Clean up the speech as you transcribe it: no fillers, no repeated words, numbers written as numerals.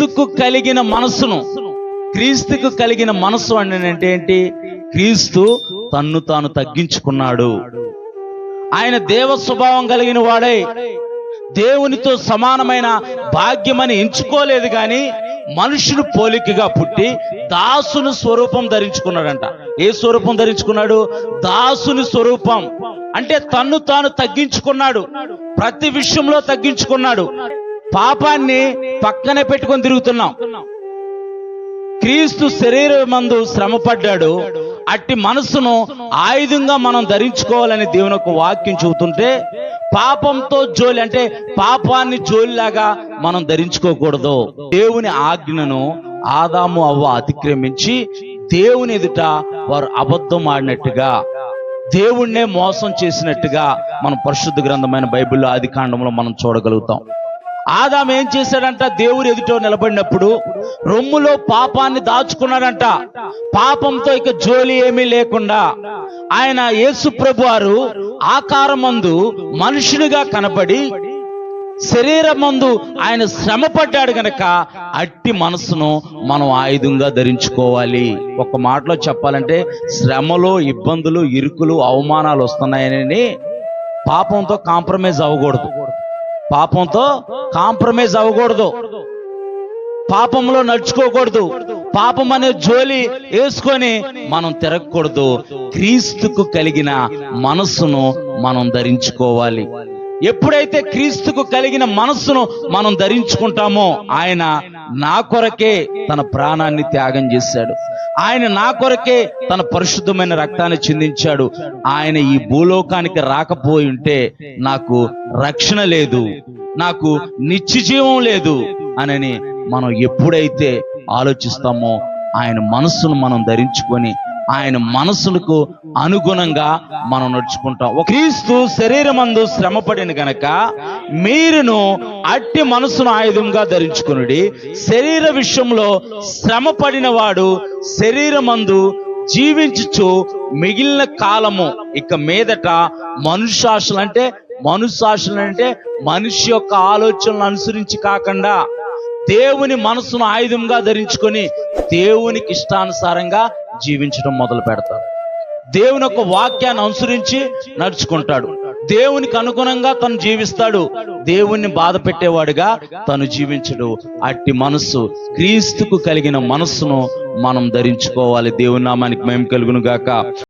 క్రీస్తుకు కలిగిన మనస్సు అంటే ఏంటి? క్రీస్తు తన్ను తాను తగ్గించుకున్నాడు. ఆయన దేవ స్వభావం కలిగిన వాడై దేవునితో సమానమైన భాగ్యమని ఎంచుకోలేదు, కానీ మనుషుని పోలికగా పుట్టి దాసుని స్వరూపం ధరించుకున్నాడంట. ఏ స్వరూపం ధరించుకున్నాడు? దాసుని స్వరూపం. అంటే తన్ను తాను తగ్గించుకున్నాడు, ప్రతి విషయంలో తగ్గించుకున్నాడు. పాపాన్ని పక్కనే పెట్టుకొని తిరుగుతున్నాం. క్రీస్తు శరీరమందు శ్రమపడ్డాడు. అట్టి మనసును ఆయుధంగా మనం ధరించుకోవాలని దేవుని యొక్క వాక్యం చెబుతుంటే, పాపంతో జోలి అంటే పాపాన్ని జోలిలాగా మనం ధరించుకోకూడదు. దేవుని ఆజ్ఞను ఆదాము అవ్వ అతిక్రమించి దేవుని ఎదుట వారు అబద్ధం ఆడినట్టుగా, దేవుణ్ణే మోసం చేసినట్టుగా మనం పరిశుద్ధ గ్రంథమైన బైబిల్లో ఆది కాండంలో మనం చూడగలుగుతాం. ఆదాము ఏం చేశాడంట? దేవుని ఎదుట నిలబడినప్పుడు రొమ్ములో పాపాన్ని దాచుకున్నాడంట. పాపంతో ఇక జోలి ఏమీ లేకుండా ఆయన యేసు ప్రభు వారు ఆకారమందు మనుషునిగా కనబడి శరీరమందు ఆయన శ్రమ పడ్డాడు గనక అట్టి మనసును మనం ఆయుధంగా ధరించుకోవాలి. ఒక మాటలో చెప్పాలంటే, శ్రమలో ఇబ్బందులు, ఇరుకులు, అవమానాలు వస్తున్నాయని పాపంతో కాంప్రమైజ్ అవ్వకూడదు. పాపంలో నడుచుకోకూడదు. పాపం అనే జోలి వేసుకొని మనం తిరగకూడదు. క్రీస్తుకు కలిగిన మనస్సును మనం ధరించుకోవాలి. ఎప్పుడైతే క్రీస్తుకు కలిగిన మనస్సును మనం ధరించుకుంటామో, ఆయన నా కొరకే తన ప్రాణాన్ని త్యాగం చేశాడు. ఆయన నా కొరకే తన పరిశుద్ధమైన రక్తాన్ని చిందించాడు. ఆయన ఈ భూలోకానికి రాకపోయి ఉంటే నాకు రక్షణ లేదు, నాకు నిత్యజీవం లేదు అని మనం ఎప్పుడైతే ఆలోచిస్తామో, ఆయన మనస్సును మనం ధరించుకొని ఆయన మనస్సులకు అనుగుణంగా మనం నడుచుకుంటాం. క్రీస్తు శరీరమందు శ్రమపడిన గనక మీరును అట్టి మనస్సును ఆయుధంగా ధరించుకునుడి. శరీర విషయంలో శ్రమపడిన వాడు శరీరమందు జీవించుచు మిగిలిన కాలము ఇక మీదట మనుషాశలు అంటే మనిషి యొక్క ఆలోచనలు అనుసరించి కాకుండా దేవుని మనసును ఆయుధంగా ధరించుకొని దేవునికి ఇష్టానుసారంగా జీవించడం మొదలు పెడతాడు. దేవుని యొక్క వాక్యాన్ని అనుసరించి నడుచుకుంటాడు. దేవునికి అనుగుణంగా తను జీవిస్తాడు. దేవుణ్ణి బాధ పెట్టేవాడుగా తను జీవించడు. అట్టి మనస్సు, క్రీస్తుకు కలిగిన మనస్సును మనం ధరించుకోవాలి. దేవుని నామానికి మహిమ కలుగును గాక.